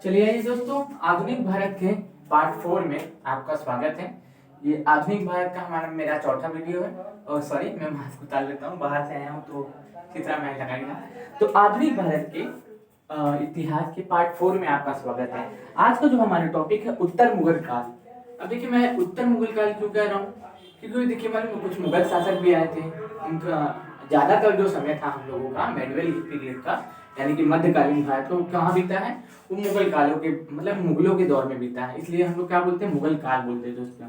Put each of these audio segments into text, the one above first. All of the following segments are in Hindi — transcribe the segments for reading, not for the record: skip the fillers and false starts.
चलिए आइए दोस्तों, आधुनिक भारत के पार्ट 4 में आपका स्वागत है। ये आधुनिक भारत का मेरा चौथा वीडियो है। और सॉरी, मैं मास्क उतार लेता हूँ, बाहर से आया हूँ तो चित्रा मैं लगाएगा। तो आधुनिक भारत के इतिहास के पार्ट 4 में आपका स्वागत है। आज का जो हमारा टॉपिक है उत्तर मुगल काल। अब देखिए, मैं उत्तर मुगल काल क्यों कह रहा हूँ, क्योंकि देखिए हमारे में कुछ मुगल शासक भी आए थे। उनका ज्यादातर जो समय था हम लोगों का मेडीवल पीरियड का, यानी कि मध्यकालीन भारत, तो कहाँ बीता है, वो मुगल कालों के मतलब मुगलों के दौर में बीता है। इसलिए हम लोग क्या बोलते हैं, मुगल काल बोलते हैं दोस्तों।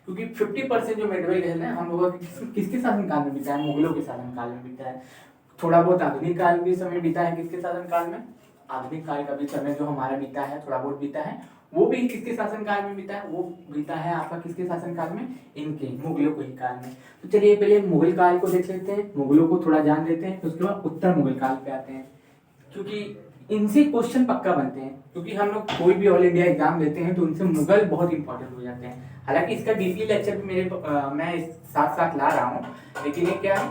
क्योंकि 50% जो मेडीवल है ना हम लोगों का किसके शासन काल में बीता है, मुगलों के शासन काल में बीता है। थोड़ा बहुत आधुनिक काल भी समय बीता है किसके शासन काल में, आधुनिक काल का भी समय जो हमारा बीता है, थोड़ा बहुत बीता है, वो भी किसके शासन काल में बीता है, वो बीता है आपका किसके शासन काल में, इनके मुगलों के ही काल में। तो चलिए पहले मुगल काल को देख लेते हैं, मुगलों को थोड़ा जान लेते हैं, फिर उसके बाद उत्तर मुगल काल पे आते हैं। क्योंकि इनसे क्वेश्चन पक्का बनते हैं, क्योंकि हम लोग कोई भी ऑल इंडिया एग्जाम देते हैं तो उनसे मुगल बहुत इंपॉर्टेंट हो जाते हैं। हालांकि इसका डीपली लेक्चर भी मैं साथ साथ ला रहा हूँ, लेकिन ये क्या है,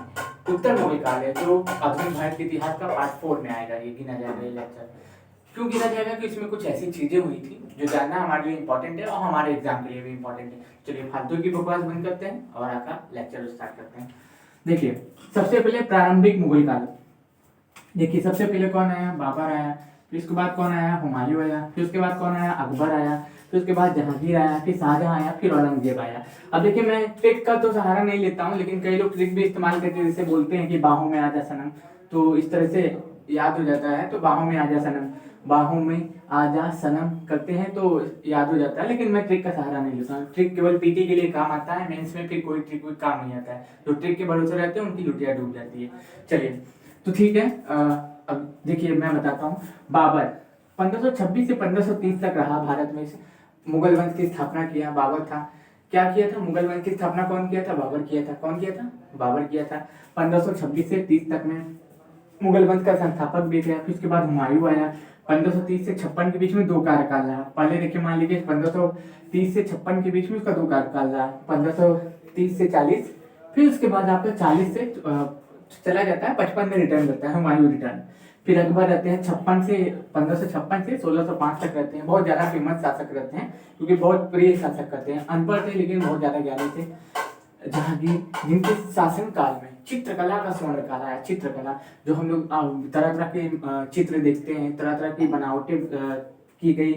उत्तर मुगल काल है जो आधुनिक भारत के इतिहास का पार्ट 4 में आएगा, ये गिना जाएगा ये लेक्चर। क्यों गिना जाएगा कि इसमें कुछ ऐसी चीजें हुई थी जो जानना हमारे लिए इंपॉर्टेंट है और हमारे एग्जाम के लिए भी इंपॉर्टेंट है। चलिए फालतू की बकवास बंद करते हैं और आपका लेक्चर स्टार्ट करते हैं। देखिए, सबसे पहले प्रारंभिक मुगल काल। देखिए सबसे पहले कौन आया, बाबर आया, फिर उसके बाद कौन आया, हुमायूं आया, फिर उसके बाद कौन आया, अकबर आया, फिर उसके बाद जहांगीर आया, फिर शाहजहां आया, फिर औरंगजेब आया। अब देखिए, मैं ट्रिक का तो सहारा नहीं लेता हूँ, लेकिन कई लोग ट्रिक भी इस्तेमाल करके जैसे बोलते हैं कि बाहों में आ जा सनम, तो इस तरह से याद हो जाता है। तो बाहों में आ जा सनम, बाहों में आ जा सनम करते हैं तो याद हो जाता है, लेकिन मैं ट्रिक का सहारा नहीं लेता हूँ। ट्रिक केवल पीटी के लिए काम आता है, मेंस में फिर कोई ट्रिक काम नहीं आता है। जो ट्रिक के भरोसे रहते हैं उनकी लुटिया डूब जाती है। चलिए तो ठीक है, अब देखिए मैं बताता हूँ। बाबर 1526 से 1530 तक रहा भारत में, से मुगल वंश की स्थापना किया बाबर था। क्या किया था, मुगल वंश की स्थापना कौन किया था, बाबर किया था। कौन किया था, बाबर किया था। 1526 से 30 तक में मुगल वंश का संस्थापक भी थे। फिर उसके बाद हुमायूं आया। 1530 से 56 के बीच में 2 कार्यकाल रहा। पहले देखिए मान लीजिए 1530 से 56 के बीच में उसका 2 कार्यकाल रहा, 1530 से 40। फिर उसके बाद आपका 40 से चला जाता है, 55 में रिटर्न करता है हुमायूं रिटर्न। फिर अकबर रहते हैं 56 से 1556 से 1605 तक रहते हैं। बहुत ज्यादा फेमस शासक रहते हैं, क्योंकि बहुत प्रिय शासक करते हैं, अनपढ़ थे लेकिन बहुत ज्यादा ज्ञानी थे। जहांगीर, जिनके शासन काल में चित्रकला का स्वर्ण काल आया। चित्रकला जो हम लोग तरह तरह के चित्र देखते हैं, तरह तरह की बनावटें की गई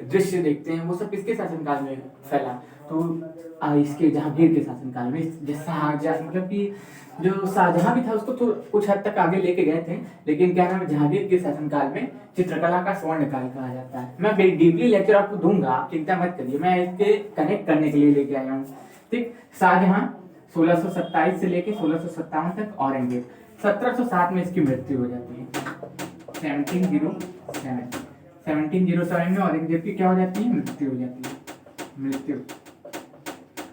दृश्य देखते हैं, वो सब किसके शासन काल में फैला, तो इसके जहांगीर के शासन काल में। शाहजहां मतलब कि जो शाहजहां भी था उसको तो कुछ हद तक आगे लेके गए थे, लेकिन क्या नाम है, जहांगीर के शासन काल में चित्रकला का स्वर्ण काल कहा जाता है। मैं डीपली लेक्चर आपको दूंगा, आप चिंता मत करिए, मैं इसके कनेक्ट करने के लिए लेके आया हूँ। ठीक, शाहजहां 1627 से लेके 1657 तक, औरंगजेब 1707 में इसकी मृत्यु हो जाती है। 1707 में औरंगजेब की क्या हो जाती है, मृत्यु हो जाती है। मृत्यु।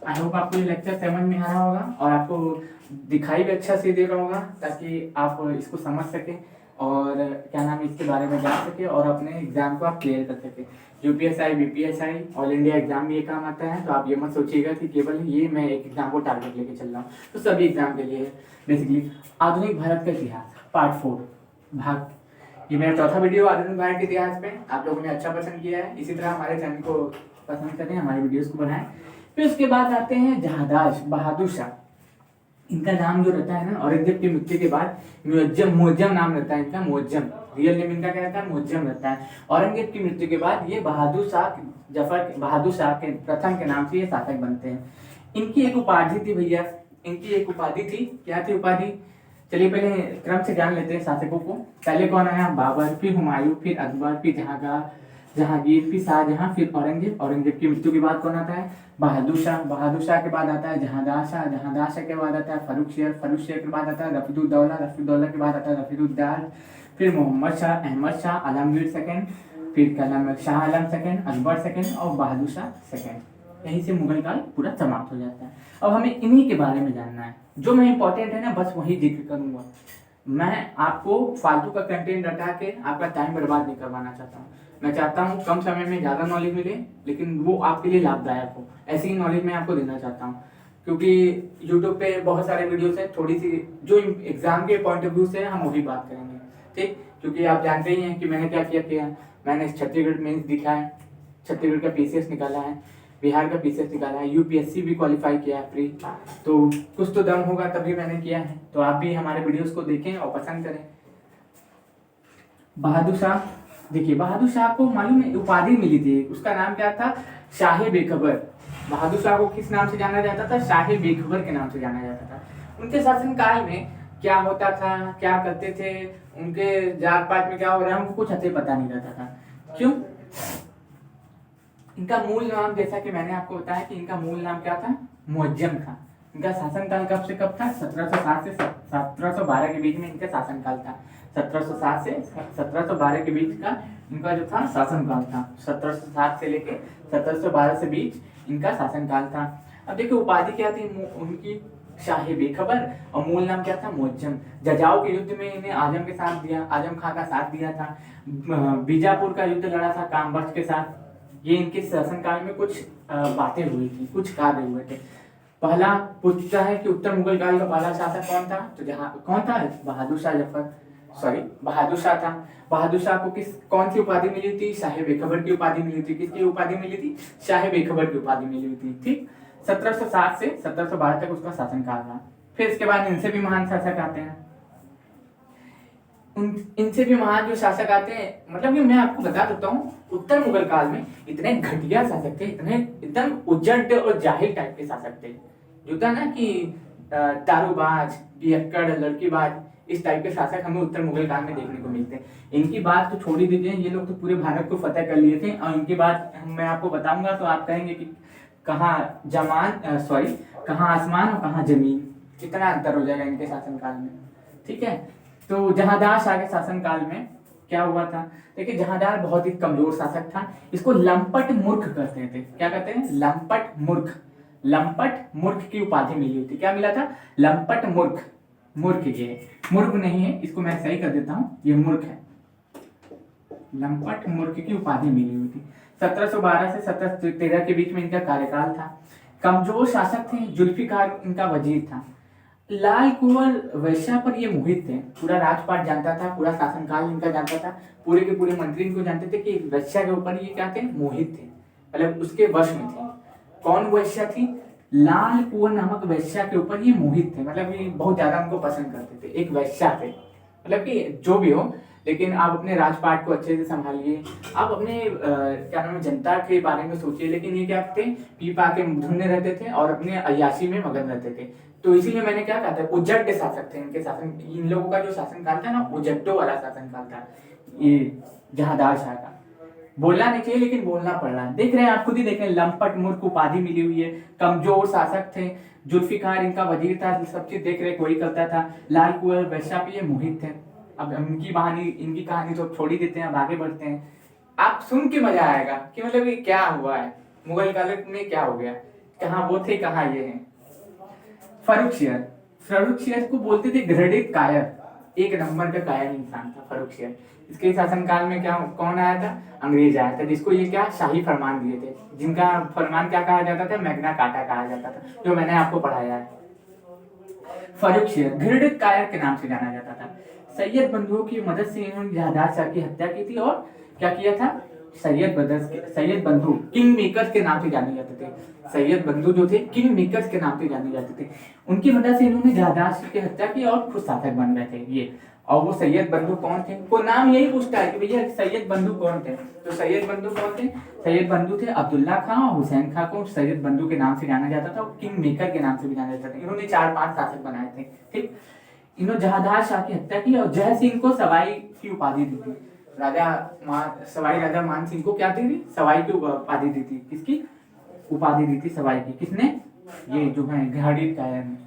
आई होप आपको ये लेक्चर समझ में आ रहा होगा और आपको दिखाई भी अच्छा से दे रहा होगा, ताकि आप इसको समझ सके और क्या नाम है, इसके बारे में जान सके और अपने एग्जाम को आप क्लियर कर सके। यूपीएसआई, बीपीएसआई, ऑल इंडिया एग्जाम भी ये काम आता है। तो आप ये मत सोचिएगा कि केवल ये मैं एक एग्जाम को टारगेट लेके चल रहा हूँ, तो सभी एग्जाम के लिए बेसिकली। आधुनिक भारत का इतिहास पार्ट 4 भाग, ये मेरा चौथा वीडियो आधुनिक भारत के इतिहास पे। आप लोगों ने अच्छा पसंद किया है, इसी तरह हमारे चैनल को पसंद करें, हमारे वीडियोस को बनाएं। फिर उसके बाद आते हैं जहादाश बहादुर शाह। इनका नाम जो रहता है ना, औरंगजेब की मृत्यु के बाद मुअज्जम नाम रहता है इनका, मुअज्जम। रियल नेम इनका क्या रहता है, मुअज्जम रहता है। औरंगजेब की मृत्यु के बाद ये बहादुर शाह के प्रथम के नाम से ये शासक बनते हैं। इनकी एक उपाधि थी भैया, इनकी एक उपाधि थी। क्या थी उपाधि, चलिए पहले क्रम से जान लेते हैं शासकों को। पहले कौन आया, बाबर, फिर हुमायूं, फिर अकबर, फिर जहांगीर, फिर शाहजहां, फिर औरंगजेब। औरंगजेब की मृत्यु के बाद कौन आता है, बहादुर शाह। बहादुर शाह के बाद आता है जहांदार शाह। जहांदार शाह के बाद आता है फर्रुख शेर। फर्रुख शेर के बाद आता है रफीदुद्दौला। रफीदुद्दौला के बाद आता है रफीदुद्दार। फिर मोहम्मद शाह, अहमद शाह, आलमगीर सेकंड, फिर शाह आलम सेकंड, अकबर सेकंड और बहादुर शाह सेकंड। यहीं से मुगल काल पूरा समाप्त हो जाता है। अब हमें इन्हीं के बारे में जानना है, जो मैं इंपॉर्टेंट है ना बस वही जिक्र करूंगा। मैं आपको फालतू का कंटेंट रटा के आपका टाइम बर्बाद नहीं करवाना चाहता हूँ। मैं चाहता हूँ कम समय में ज़्यादा नॉलेज मिले, लेकिन वो आपके लिए लाभदायक हो। ऐसी ही नॉलेज मैं आपको देना चाहता हूँ, क्योंकि यूट्यूब पे बहुत सारे वीडियोस हैं, थोड़ी सी जो एग्जाम के पॉइंट ऑफ व्यू से हम वही बात करेंगे। ठीक, क्योंकि आप जानते ही हैं कि मैंने क्या किया मैंने छत्तीसगढ़ में दिखा है, छत्तीसगढ़ का पीसीएस निकाला है, बिहार का पीसीएस निकाला है, यूपीएससी भी क्वालिफाई किया है फ्री। तो कुछ तो दम होगा तभी मैंने किया है। तो आप भी हमारे वीडियोस को देखें और पसंद करें। बहादुर शाह, देखिए बहादुर शाह को मालूम है उपाधि मिली थी, उसका नाम क्या था, शाह बेखबर। बहादुर शाह को किस नाम से जाना जाता था, शाह बेखबर के नाम से जाना जाता था। उनके शासन काल में क्या होता था, क्या करते थे, उनके जात पात में क्या हो रहा है, उनको कुछ अच्छे पता नहीं रहता था। क्यों? इनका मूल नाम, जैसा कि मैंने आपको बताया कि इनका मूल नाम क्या था, मुअज्जम था। इनका शासनकाल कब से कब था, 1707 से 1712 के बीच में इनका शासनकाल था। 1707 से 1712 के बीच का इनका जो था शासनकाल था। 1707 से लेके 1712 से बीच इनका शासनकाल था। अब देखिए उपाधि क्या थी उनकी, शाह बेखबर, और मूल नाम क्या था, मुअज्जम। जजाओ के युद्ध में इन्हें आजम के साथ दिया, आजम खां का साथ दिया था। बीजापुर का युद्ध लड़ा था कामबख्श के साथ। ये इनके शासनकाल में कुछ बातें हुई थी, कुछ कार्य हुए थे। पहला पूछता है कि उत्तर मुगल काल का पहला शासक कौन था, तो जहाँ कौन था, बहादुर शाह जफर, सॉरी बहादुर शाह था। बहादुर शाह को किस कौन सी उपाधि मिली थी, शाह बेखबर की उपाधि मिली थी। किसकी उपाधि मिली थी, शाह बेखबर की उपाधि मिली थी। ठीक, 1707 से 1712 तक उसका शासनकाल था। फिर इसके बाद इनसे भी महान शासक आते हैं, इनसे भी महान जो शासक आते हैं, मतलब कि मैं आपको बता देता हूँ, उत्तर मुगल काल में इतने घटिया शासक थे, इतने एकदम उज्जट और जाहिल टाइप के शासक थे, जो था ना कि दारूबाज, पियक्कड़, लड़कीबाज, इस टाइप के शासक हमें उत्तर मुगल काल में देखने को मिलते हैं। इनकी बात तो छोड़ ही दीजिए, ये लोग तो पूरे भारत को फतेह कर लिए थे, और इनकी बात मैं आपको बताऊंगा तो आप कहेंगे कि कहाँ कहाँ आसमान और कहाँ जमीन, कितना अंतर हो जाएगा इनके शासनकाल में। ठीक है, तो जहांदार शाह के शासनकाल में क्या हुआ था, देखिए जहांदार बहुत ही कमजोर शासक था। इसको लंपट मूर्ख कहते थे। क्या कहते हैं, लंपट मूर्ख। लंपट मूर्ख की उपाधि मिली थी। क्या मिला था, लंपट मूर्ख। मूर्ख ये मूर्ख नहीं है, इसको मैं सही कर देता हूँ, ये मूर्ख है। लंपट मूर्ख की उपाधि मिली हुई थी। 1712 से 1713 के बीच में इनका कार्यकाल था। कमजोर शासक थे, जुल्फिकार इनका वजीर था। लाल कुंवर वैश्या पर ये मोहित थे, पूरा राजपाट जानता था, पूरा शासनकाल इनका जानता था, पूरे के पूरे मंत्री इनको जानते थे कि वैश्या के ऊपर ये क्या थे, मोहित थे, मतलब उसके वश में थे। कौन वैश्या थी, लाल कुंवर नामक वैश्या के ऊपर ये मोहित थे, मतलब ये बहुत ज्यादा उनको पसंद करते थे, एक वैश्या थे। मतलब कि जो भी हो, लेकिन आप अपने राजपाट को अच्छे से संभालिए, आप अपने क्या नाम है जनता के बारे में सोचिए। लेकिन ये क्या थे, पी पा के धुनने रहते थे और अपने अय्याशी में मगन रहते थे। तो इसीलिए मैंने क्या कहा था, उज्जट शासक थे इनके शासन। इन लोगों का जो शासनकाल था ना, उज्जटों वाला शासनकाल था ये जहांदार शाह का। बोलना नहीं चाहिए लेकिन बोलना पड़ रहा है। देख रहे हैं, आप खुद ही देख रहे हैं, लंपट मूर्ख उपाधि मिली हुई है, कमजोर शासक थे, जुल्फिकार इनका वजीर था, सब चीज देख रहे कोई करता था। लाल कुंवर वैश्या पे ये मोहित थे। अब इनकी कहानी तो छोड़ ही देते हैं, अब आगे बढ़ते हैं। आप सुन के मजा आएगा कि मतलब ये क्या हुआ है, मुगल काल में क्या हो गया, कहाँ वो थे कहाँ ये हैं। फर्रुखसियर, फर्रुखसियर को बोलते थे घृणित कायर, एक नंबर का कायर इंसान था फर्रुखसियर। इसके शासनकाल में क्या कौन आया था, अंग्रेज आया था, जिसको ये क्या शाही फरमान दिए थे, जिनका फरमान क्या कहा जाता था, मैग्ना कार्टा कहा जाता था, जो मैंने आपको पढ़ाया है। फर्रुखसियर घृणित कायर के नाम से जाना जाता था। सैयद बंधुओं की मदद से इन्होंने जहादार शाह की हत्या की थी, और क्या किया था, सैयद बंधु किंग मेकर्स के नाम से जाने जाते थे। सैयद बंधु जो थे किंग मेकर्स के नाम से जाने जाते थे। उनकी मदद से इन्होंने जहादार शाह की हत्या की और खुद शासक बन गए थे ये। और वो सैयद बंधु कौन थे, को नाम यही पूछता है कि भैया सैयद बंधु कौन थे। तो सैयद बंधु कौन थे, सैयद बंधु थे अब्दुल्ला खां और हुसैन खां को सैयद बंधु के नाम से जाना जाता था, और किंग मेकर के नाम से भी जाना जाता था। इन्होंने 4-5 शासक बनाए थे। ठीक, इन्होंने जहादार शाह की हत्या की और जय सिंह को सवाई की उपाधि दी थी। सवाई राजा मान सिंह को क्या दी थी, सवाई की उपाधि दी थी। किसकी उपाधि दी थी, सवाई की। किसने, ये जो है घाड़ी कायर ने।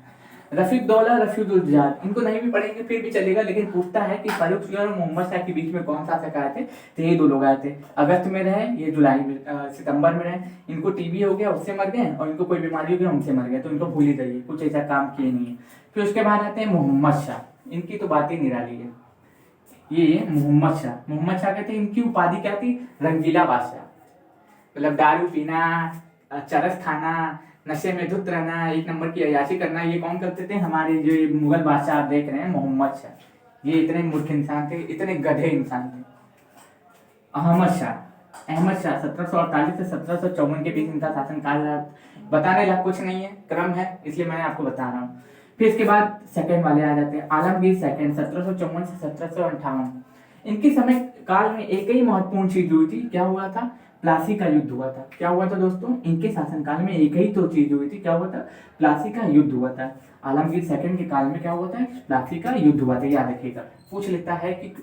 रफीउद्दौला रफीउद्दौला, इनको नहीं भी पढ़ेंगे फिर भी चलेगा, लेकिन पूछता है कि फर्रुखसियर और मोहम्मद शाह के बीच में कौन शासक आए थे। तो ये 2 लोग आए थे, अगस्त में रहे, ये जुलाई में सितंबर में रहे। इनको टीबी हो गया, उससे मर गए, और इनको कोई बीमारी हो गई, उनसे मर गए, तो इनको भूल ही जाइए, कुछ ऐसा काम किए नहीं है। फिर उसके बाद आते हैं मोहम्मद शाह, इनकी तो बात ही निराली है। ये मोहम्मद शाह कहते हैं, इनकी उपाधि क्या थी, रंगीला बादशाह। मतलब दारू पीना, चरस खाना, नशे में धुत रहना, एक नंबर की अय्याशी करना, ये कौन करते थे, हमारे जो मुगल बादशाह आप देख रहे हैं मोहम्मद शाह। ये इतने मूर्ख इंसान थे, इतने गधे इंसान थे। अहमद शाह 1748 से 1754 के बीच इनका शासनकाल रहा। बताने लायक कुछ नहीं है, क्रम है, इसलिए मैं आपको बता रहा हूँ। फिर इसके बाद सेकंड वाले आ जाते हैं, आलमगीर सेकंड 1754 से 1758। इनके समय काल में एक ही महत्वपूर्ण चीज हुई थी, क्या हुआ था? प्लासी का युद्ध हुआ था। क्या हुआ था दोस्तों? इनके शासनकाल में एक ही तो चीज हुई थी, क्या हुआ था? प्लासी का युद्ध हुआ था। आलमगीर सेकंड के काल में क्या हुआ था? प्लासी का युद्ध हुआ था। याद रखिएगा, पूछ लेता है कि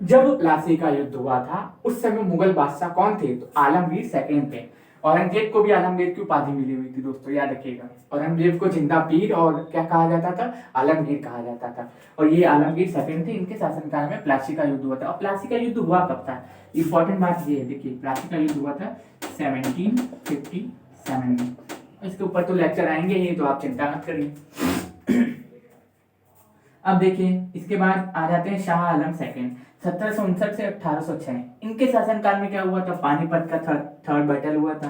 जब प्लासी का युद्ध हुआ था उस समय मुगल बादशाह कौन थे? तो आलमगीर सेकंड थे। औरंगजेब को भी आलमगीर की उपाधि मिली हुई थी दोस्तों, याद रखिएगा। औरंगजेब को जिंदा पीर और क्या कहा जाता था? आलमगीर कहा जाता था। और ये आलमगीर सेकंड थे, इनके शासनकाल में प्लासी का युद्ध हुआ था। और प्लासी का युद्ध हुआ कब था? इंपॉर्टेंट बात ये है, देखिए प्लासी का युद्ध हुआ था 1757 में। इसके ऊपर तो लेक्चर आएंगे ही, तो आप चिंता मत करिए। अब देखिए इसके बाद आ जाते हैं शाह आलम सेकंड 1759 से 1806। इनके शासनकाल में क्या हुआ था? पानीपत का थर्ड बैटल हुआ था,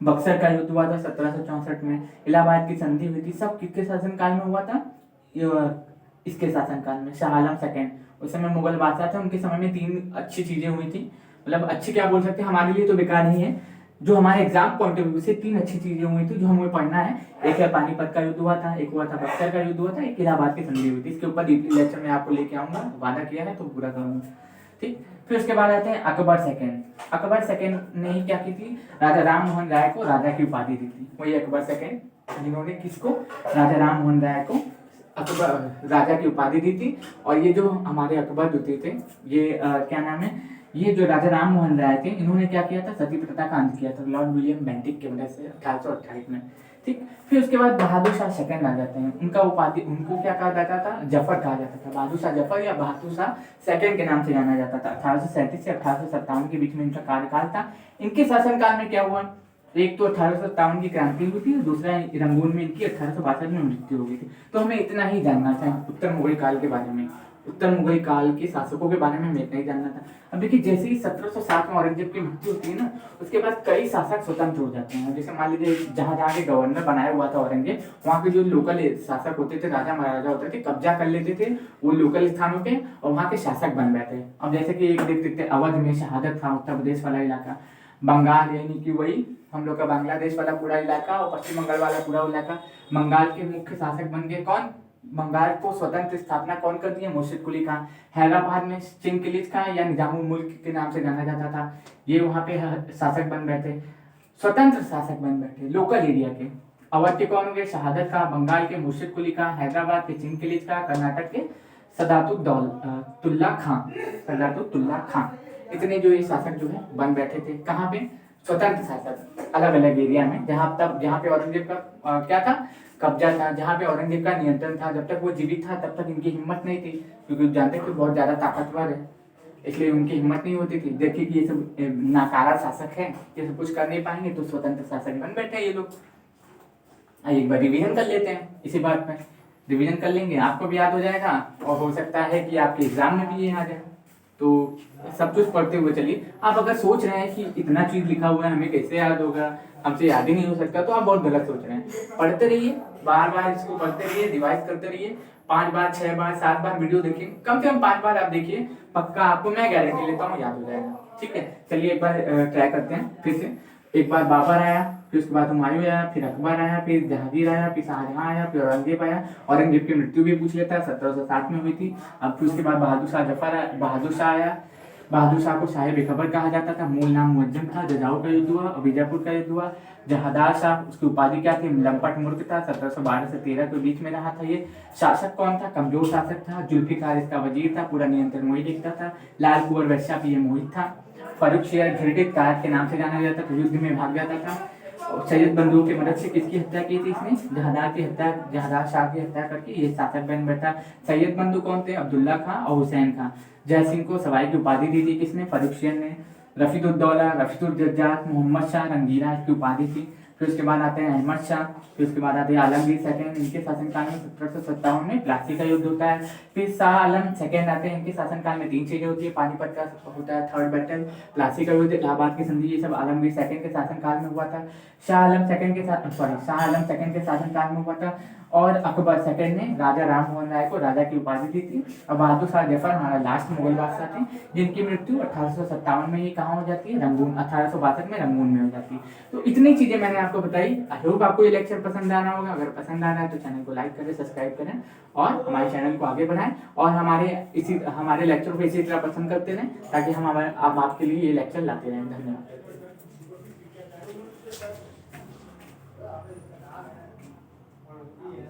बक्सर का युद्ध हुआ था 1764 में, इलाहाबाद की संधि हुई थी। सब किसके शासनकाल में हुआ था? इसके शासनकाल में, शाह आलम सेकंड। उस समय मुगल बादशाह थे, उनके समय में 3 अच्छी चीजें हुई थी। मतलब अच्छी क्या बोल सकते हैं, हमारे लिए तो बेकार ही है, जो हमारे एग्जाम पॉइंट ऑफ व्यू से 3 अच्छी चीजें हुई थी जो हमें पढ़ना है। एक है पानीपत का युद्ध हुआ था, एक हुआ था बक्सर का युद्ध हुआ था, एक इलाहाबाद की संधि हुई थी। इसके ऊपर डीपली लेक्चर में आपको लेके आऊंगा, वादा किया है तो पूरा करूंगा, ठीक। फिर उसके बाद आते हैं अकबर सेकंड। अकबर सेकंड ने ही क्या की थी? राजा राम मोहन राय को राजा की उपाधि दी थी। वही अकबर सेकंड जिन्होंने किसको? राजा राम मोहन राय को अकबर राजा की उपाधि दी थी। और ये जो हमारे अकबर द्वितीय थे, ये क्या नाम है, ये जो राजा राम मोहन राय थे, इन्होंने क्या किया था? सती प्रथा का अंत किया था लॉर्ड विलियम बेंटिक की वजह से 1828 में, ठीक। फिर उसके बाद बहादुर शाह सेकंड आ जाते हैं। उनका उपाधि, उनको क्या कहा जाता था? जफर कहा जाता था। बहादुर शाह जफर या बहादुर शाह सेकंड के नाम से जाना जाता था। 1837 से 1857 के बीच में इनका कार्यकाल था। इनके शासनकाल में क्या हुआ? एक तो 1857 की क्रांति हुई थी, दूसरा रंगून में इनकी 1862 में मृत्यु हो गई थी। तो हमें इतना ही जानना था उत्तर मुगल काल के बारे में, उत्तर मुगल काल के शासकों के बारे में हमें इतना ही जानना था। अब देखिए जैसे ही 1707 में औरंगजेब की मृत्यु होती है ना, उसके बाद कई शासक स्वतंत्र हो जाते हैं। जैसे मान लीजिए जहां जहां के गवर्नर बनाया हुआ था औरंगजेब, वहाँ के जो लोकल शासक होते थे, राजा महाराजा होते थे, कब्जा कर लेते थे वो लोकल स्थानों पे और वहाँ के शासक बन बैठे। अब जैसे कि एक देख सकते अवध में शहादत था, उत्तर प्रदेश वाला इलाका, बंगाल यानी कि वही हम लोग का बांग्लादेश वाला पूरा इलाका, और पश्चिम बंगाल वाला पूरा इलाका। बंगाल के मुख्य शासक बन गए कौन? बंगाल को स्वतंत्र स्थापना कौन कर दी है? मुर्शिद कुली खान। हैदराबाद में चिंगिस खान या निजामुल मुल्क के नाम से जाना जाता था, ये वहाँ पे शासक बन बैठे, स्वतंत्र शासक बन बैठे लोकल एरिया के। अवध के कौन हो गए? शहादत का, बंगाल के मुर्शिद कुली खान, हैदराबाद के चिंगिस खान, कर्नाटक के सदातुल्ला खान। इतने जो ये शासक जो है बन बैठे थे, कहाँ पे? स्वतंत्र शासक अलग अलग एरिया में, जहाँ पे औरंगजेब का क्या था? कब्जा था, जहाँ पे औरंगजेब का नियंत्रण था। जब तक वो जीवित था तब तक इनकी हिम्मत नहीं थी, क्योंकि जानते थे बहुत ज्यादा ताकतवर है, इसलिए उनकी हिम्मत नहीं होती थी। देखिए कि ये सब नाकारा शासक है, ये सब कुछ कर नहीं पाएंगे, तो स्वतंत्र शासक बन बैठे ये लोग। एक बार रिवीजन कर लेते हैं, इसी बात में रिवीजन कर लेंगे, आपको भी याद हो जाएगा, और हो सकता है कि आपके एग्जाम में भी ये आ जाए। तो सब कुछ पढ़ते हुए चलिए। आप अगर सोच रहे हैं कि इतना चीज लिखा हुआ है हमें कैसे याद होगा, हमसे याद ही नहीं हो सकता, तो आप बहुत गलत सोच रहे हैं। पढ़ते रहिए, बार बार इसको पढ़ते रहिए, रिवाइज करते रहिए। 5 बार 6 बार 7 बार वीडियो देखिए, कम से कम 5 बार आप देखिए, पक्का आपको मैं गारंटी लेता हूँ याद हो जाएगा, ठीक है। चलिए एक बार ट्राई करते हैं फिर से। एक बार बाबर आया, फिर उसके बाद हुमायूं आया, फिर अकबर आया, फिर जहांगीर आया, फिर शाहजहां आया, फिर औरंगजेब आया। औरंगजेब की मृत्यु भी पूछ लेता है, 1760 में हुई थी। अब फिर उसके बाद बहादुर शाह आया। बहादुर शाह को शाह बेखबर कहा जाता था, मूल नाम मुअज्जम था। जजाऊ का युद्ध हुआ और बीजापुर का युद्ध हुआ। जहादार शाह, उसकी उपाधि क्या थी? लंपट मूर्ख था। 1712 से 13 के बीच में रहा था ये। शासक कौन था? कमजोर शासक था। जुल्फिकार इसका वजीर था, पूरा नियंत्रण वही देखता था। लाल कुंवर वैश्या भी ये मोहित था। फर्रुख शेर घिरटित कायद के नाम से जाना जाता था, युद्ध में भाग जाता था। और सैयद बंदूक की मदद से किसकी हत्या की थी इसने? जहादार शाह की हत्या करके ये शासक बन बैठा। सैयद बंदू कौन थे? अब्दुल्ला खां और हुसैन खां। जय सिंह को सवाई की उपाधि दी थी किसने? फर्रुख शेर ने। रफीदुद्दौला, रफीदुद्दजात, मोहम्मद शाह रंगीला की उपाधि थी। फिर उसके बाद आते हैं अहमद शाह, फिर उसके बाद आते हैं आलमगीर सेकंड। इनके शासनकाल में 1757 में प्लासी का युद्ध होता है। फिर शाह आलम सेकंड आते हैं, इनके शासनकाल में 3 चीजें होती है। पानीपत का होता है थर्ड बैटल, प्लासी का युद्ध, इलाहाबाद की संधि, ये सब आलमगीर सेकंड के शासनकाल में हुआ था। शाह आलम सेकंड के शासनकाल में हुआ था। और अकबर सेकंड ने राजा राम मोहन राय को राजा की उपाधि दी थी। और बहादुर शाह जफर हमारा लास्ट मुगल बादशाह थे, जिनकी मृत्यु 1857 में ही कहाँ हो जाती है, रंगून, 1862 में रंगून में हो जाती है। तो इतनी चीजें मैंने आपको बताई। आई होप आपको ये लेक्चर पसंद आ रहा होगा। अगर पसंद आ रहा है तो चैनल को लाइक करें, सब्सक्राइब करें और हमारे चैनल को आगे बढ़ाएं, और हमारे लेक्चर को इसी तरह पसंद करते रहें, ताकि हम आपके लिए ये लेक्चर लाते रहें। धन्यवाद।